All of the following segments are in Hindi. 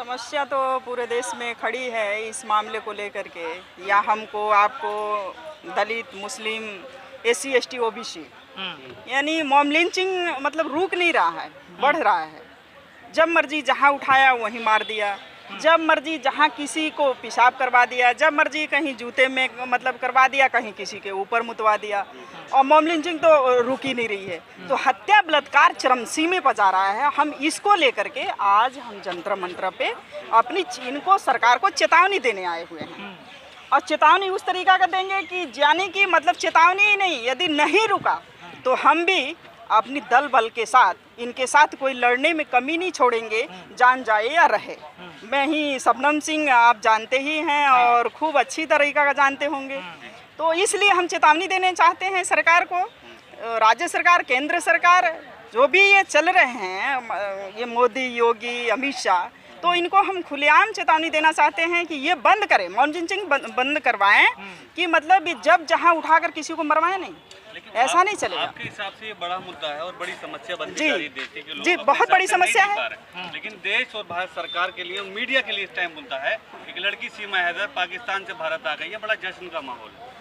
समस्या तो पूरे देश में खड़ी है इस मामले को लेकर के। या हमको आपको दलित, मुस्लिम, SC ST OBC यानी मॉब लिंचिंग मतलब रुक नहीं रहा है, बढ़ रहा है। जब मर्जी जहाँ उठाया वहीं मार दिया, जब मर्जी जहाँ किसी को पेशाब करवा दिया, जब मर्जी कहीं जूते में मतलब करवा दिया, कहीं किसी के ऊपर मुतवा दिया। और मॉब लिंचिंग तो रुक ही नहीं रही है। तो हत्या बलात्कार चरम सीमे पर जा रहा है। हम इसको लेकर के आज हम जंतर मंत्र पे अपनी चीन को सरकार को चेतावनी देने आए हुए हैं। और चेतावनी उस तरीका का देंगे कि जाने की मतलब चेतावनी ही नहीं, यदि नहीं रुका तो हम भी अपनी दल बल के साथ इनके साथ कोई लड़ने में कमी नहीं छोड़ेंगे, जान जाए या रहे। मैं ही शबनम सिंह आप जानते ही हैं और खूब अच्छी तरीका का जानते होंगे। तो इसलिए हम चेतावनी देने चाहते हैं सरकार को, राज्य सरकार, केंद्र सरकार, जो भी ये चल रहे हैं ये मोदी, योगी, अमित शाह, तो इनको हम खुलेआम चेतावनी देना चाहते हैं कि ये बंद करें, मॉब लिंचिंग बंद करवाएं। कि मतलब जब जहां उठाकर किसी को मरवाएं नहीं, ऐसा नहीं चलेगा। आपके हिसाब से ये बड़ा मुद्दा है और बड़ी समस्या बनती जा रही है देश के लोग। जी, बहुत बड़ी समस्या है। लेकिन देश और भारत सरकार के लिए, मीडिया के लिए इस टाइम मुद्दा है। एक लड़की सीमा हैदर पाकिस्तान से भारत आ गई है, बड़ा जश्न का माहौल है।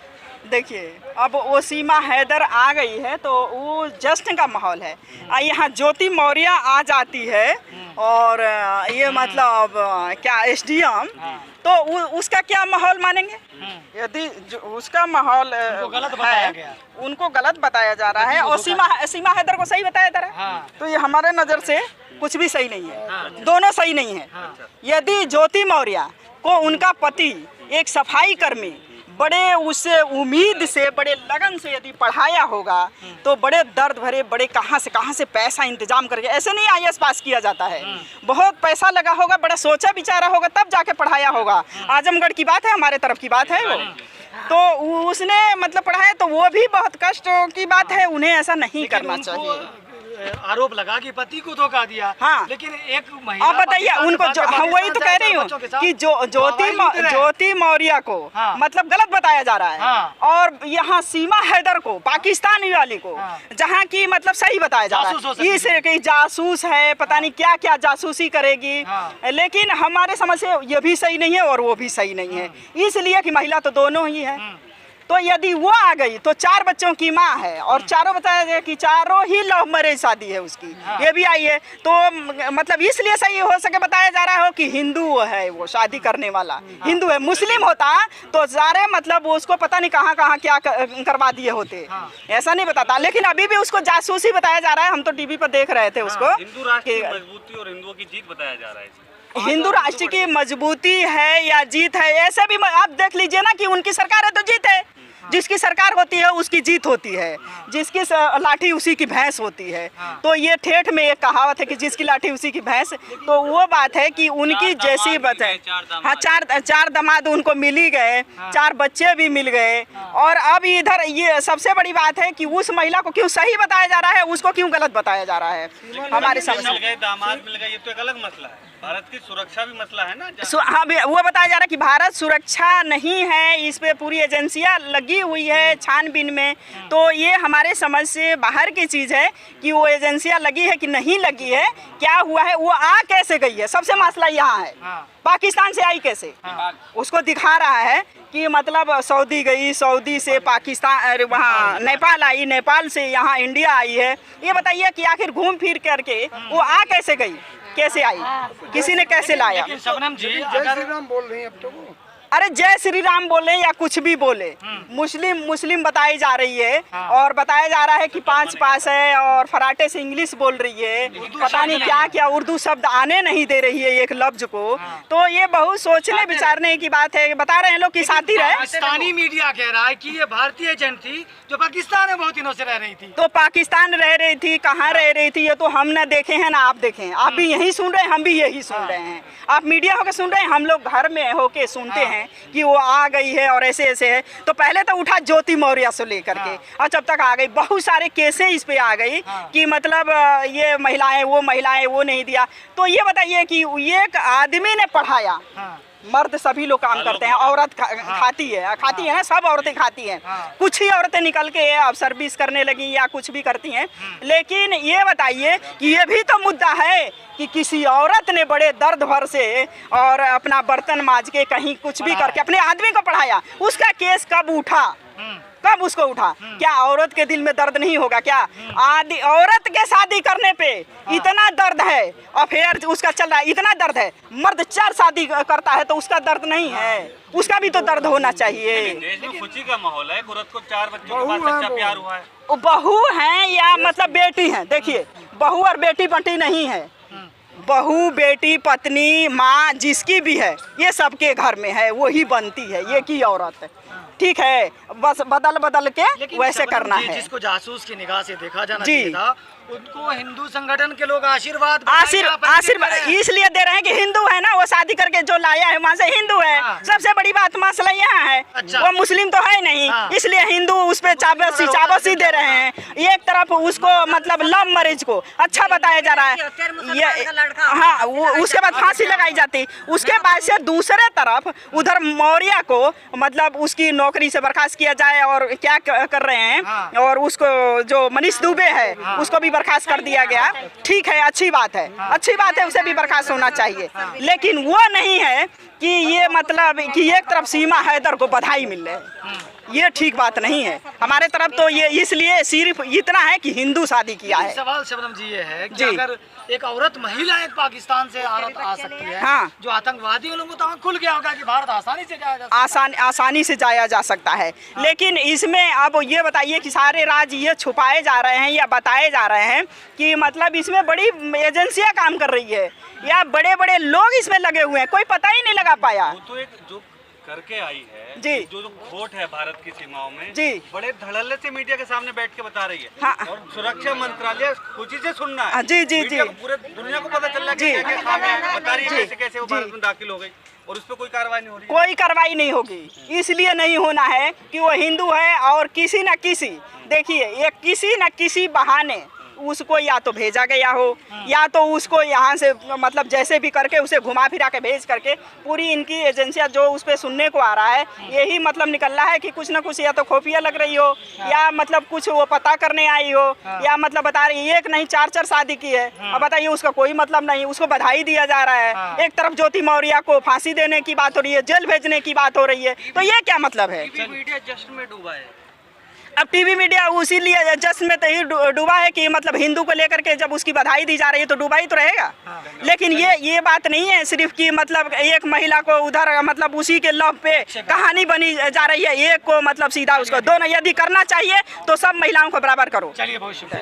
देखिए, अब वो सीमा हैदर आ गई है तो वो जश्न का माहौल है। यहाँ ज्योति मौर्य आ जाती है और ये मतलब क्या SDM, तो उसका क्या माहौल मानेंगे? यदि उसका माहौल गलत बताया गया, उनको गलत बताया जा रहा है और सीमा हैदर को सही बताया जा रहा है। तो ये हमारे नज़र से कुछ भी सही नहीं है, दोनों सही नहीं है। यदि ज्योति मौर्य को उनका पति एक सफाई कर्मी बड़े उससे उम्मीद से, बड़े लगन से यदि पढ़ाया होगा तो बड़े दर्द भरे, बड़े कहाँ से पैसा इंतजाम करके, ऐसे नहीं IAS पास किया जाता है। बहुत पैसा लगा होगा, बड़ा सोचा विचारा होगा, तब जाके पढ़ाया होगा। आजमगढ़ की बात है, हमारे तरफ की बात है वो। तो उसने मतलब पढ़ाया, तो वो भी बहुत कष्ट की बात है, उन्हें ऐसा नहीं करना चाहिए। आरोप लगा कि पति को धोखा दिया। हाँ, लेकिन एक महिला, आप बताइए उनको, हम वही तो कह रही हूँ कि ज्योति मौर्य को मतलब गलत बताया जा रहा है और यहाँ सीमा हैदर को, पाकिस्तानी वाली को, जहाँ की मतलब सही बताया जा रहा है। इस कि जासूस है, पता नहीं क्या क्या जासूसी करेगी। लेकिन हमारे समझ से ये भी सही नहीं है और वो भी सही नहीं है, इसलिए कि महिला तो दोनों ही है। तो यदि वो आ गई तो 4 बच्चों की माँ है और चारों बताया गया कि चारों ही लव मैरिज शादी है उसकी, ये भी आई है। तो मतलब इसलिए सही हो सके बताया जा रहा हो कि हिंदू है वो शादी करने वाला, हिंदू है। मुस्लिम होता तो सारे मतलब उसको पता नहीं कहाँ कहाँ क्या करवा दिए होते, ऐसा नहीं बताता। लेकिन अभी भी उसको जासूसी बताया जा रहा है, हम तो टीवी पर देख रहे थे उसको। हिंदू राष्ट्र की मजबूती और हिंदुओं की जीत बताया जा रहा है। हिंदू राष्ट्र की मजबूती है या जीत है, ऐसे भी आप देख लीजिए ना कि उनकी सरकार है तो जीत है। जिसकी सरकार होती है उसकी जीत होती है, जिसकी लाठी उसी की भैंस होती है। तो ये ठेठ में एक कहावत है कि जिसकी लाठी उसी की भैंस। तो वो बात है कि उनकी जैसी बात है। हाँ, चार दामाद उनको मिल ही गए, 4 बच्चे भी मिल गए। और अब इधर ये सबसे बड़ी बात है कि उस महिला को क्यों सही बताया जा रहा है, उसको क्यों गलत बताया जा रहा है। हमारे समझ में दामाद मिल गए, ये तो एक अलग मसला है। भारत की सुरक्षा भी मसला है ना। हाँ, वो बताया जा रहा है कि भारत सुरक्षा नहीं है, इस पे पूरी एजेंसियां लगी हुई है छानबीन में। तो ये हमारे समझ से बाहर की चीज़ है कि वो एजेंसियां लगी है कि नहीं लगी है, क्या हुआ है, वो आ कैसे गई है, सबसे मसला यहाँ है। पाकिस्तान से आई कैसे, उसको दिखा रहा है कि मतलब सऊदी गई, सऊदी से पाकिस्तान, वहाँ नेपाल आई, नेपाल से यहाँ इंडिया आई है। ये बताइए कि आखिर घूम फिर करके वो आ कैसे गई, कैसे आई, किसी ने कैसे लाया। शबनम जी, जय श्री राम बोल रही हैं अब तो वो। अरे जय श्री राम बोले या कुछ भी बोले, मुस्लिम बताई जा रही है। और बताया जा रहा है कि 5 पास है और फराटे से इंग्लिश बोल रही है, पता नहीं क्या क्या उर्दू शब्द आने नहीं दे रही है एक लफ्ज को। तो ये बहुत सोचने विचारने की बात है। बता रहे हैं लोग कि साथी रहे। पाकिस्तानी मीडिया कह रहा है कि ये भारतीय एजेंट थी जो पाकिस्तान में बहुत दिनों से रह रही थी। तो पाकिस्तान रह रही थी, कहाँ रह रही थी, ये तो हम न देखे हैं ना आप देखें। आप भी यही सुन रहे हैं, हम भी यही सुन रहे हैं। आप मीडिया होके सुन रहे हैं, हम लोग घर में होके सुनते हैं कि वो आ गई है और ऐसे ऐसे है। तो पहले तो उठा ज्योति मौर्य से लेकर के और जब तक आ गई बहुत सारे केसें इस पे आ गई कि मतलब ये महिलाएं वो नहीं दिया। तो ये बताइए कि एक आदमी ने पढ़ाया, मर्द सभी लोग काम करते हैं, औरत खाती है ना, सब औरतें खाती हैं। कुछ ही औरतें निकल के अब सर्विस करने लगी या कुछ भी करती हैं। लेकिन ये बताइए कि ये भी तो मुद्दा है कि किसी औरत ने बड़े दर्द भर से और अपना बर्तन मांज के कहीं कुछ भी करके अपने आदमी को पढ़ाया, उसका केस कब उठा, कब उसको उठा? क्या औरत के दिल में दर्द नहीं होगा क्या? आदि औरत के शादी करने पे इतना दर्द है, अफेयर उसका चल रहा है, इतना दर्द है। मर्द 4 शादी करता है तो उसका दर्द नहीं है, उसका भी तो दर्द होना चाहिए। देश में खुशी का माहौल है, औरत को 4 बच्चों के बाद सच्चा प्यार हुआ है। वो बहू हैं या मतलब बेटी हैं? देखिए, बहू और बेटी बंटी नहीं है। बहू, बेटी, पत्नी, माँ जिसकी भी है, ये सबके घर में है, वही बनती है, ये की औरत। ठीक है, बस बदल बदल के वैसे करना है। जिसको जासूस की निगाह से देखा जाना जी। चाहिए था, उनको हिंदू संगठन के लोग आशीर्वाद आशीर्वाद इसलिए दे रहे हैं कि हिंदू है ना, वो शादी करके जो लाया है वहाँ से हिंदू है। सबसे बड़ी बात मसला यहाँ है, अच्छा। वो मुस्लिम तो है नहीं, इसलिए हिंदू उस पे चाबसी दे रहे हैं। एक तरफ उसको मतलब लव मैरिज को अच्छा बताया जा रहा है, ये हाँ, उसके बाद फांसी लगाई जाती। उसके बाद से दूसरे तरफ उधर मौर्य को मतलब उसकी नौकरी से बर्खास्त किया जाए, और क्या कर रहे हैं, और उसको जो मनीष दुबे है उसको भी बर्खास्त कर दिया गया। ठीक है, अच्छी बात है, अच्छी बात है, उसे भी बर्खास्त होना चाहिए। लेकिन वो नहीं है कि ये मतलब कि एक तरफ सीमा हैदर को बधाई मिल रही है, ये ठीक बात नहीं है। हमारे तरफ तो ये इसलिए सिर्फ इतना है कि हिंदू शादी किया है। सवाल शबनम जी ये है कि अगर एक औरत महिला एक पाकिस्तान से औरत आ सकती है, हाँ, जो आतंकवादी उन लोगों को तो खुल गया होगा कि भारत आसानी से जाया जा आसानी से जाया जा सकता है। लेकिन इसमें अब ये बताइए कि सारे राज ये छुपाए जा रहे हैं या बताए जा रहे हैं कि मतलब इसमें बड़ी एजेंसियां काम कर रही है या बड़े बड़े लोग इसमें लगे हुए हैं, कोई पता ही नहीं लगा पाया। वो तो एक जो करके आई है जी, जो खोट है भारत की सीमाओं में जी, बड़े धड़ल्ले से मीडिया के सामने बैठ के बता रही है। हाँ, और सुरक्षा मंत्रालय खुशी से सुनना है। जी जी जी, पूरे दुनिया को पता चल रहा है कि क्या-क्या खामियां हैं, बता रही है कैसे कैसे वो भारत में दाखिल हो गई, और उस पर कोई कार्रवाई नहीं हो रही है। कोई कार्रवाई नहीं होगी। इसलिए नहीं होना है कि वो हिंदू है और किसी न किसी, देखिए ये किसी न किसी बहाने उसको या तो भेजा गया हो या तो उसको यहाँ से मतलब जैसे भी करके उसे घुमा फिरा के भेज करके पूरी इनकी एजेंसियाँ जो उस पर सुनने को आ रहा है, यही मतलब निकल रहा है कि कुछ ना कुछ या तो खुफिया लग रही हो या मतलब कुछ वो पता करने आई हो, या मतलब बता रही है एक नहीं 4 शादी की है। अब बताइए, उसका कोई मतलब नहीं, उसको बधाई दिया जा रहा है। एक तरफ ज्योति मौर्य को फांसी देने की बात हो रही है, जेल भेजने की बात हो रही है, तो ये क्या मतलब है? मीडिया जश्न में डूबा है। अब टीवी मीडिया उसीलिए जश्न में तो ही डूबा है कि मतलब हिंदू को लेकर के जब उसकी बधाई दी जा रही है तो डूबा ही तो रहेगा। लेकिन ये बात नहीं है सिर्फ कि मतलब एक महिला को उधर मतलब उसी के लव पे कहानी बनी जा रही है, एक को मतलब सीधा उसको दोनों यदि करना चाहिए तो सब महिलाओं को बराबर करो। चलिए, बहुत शुक्रिया।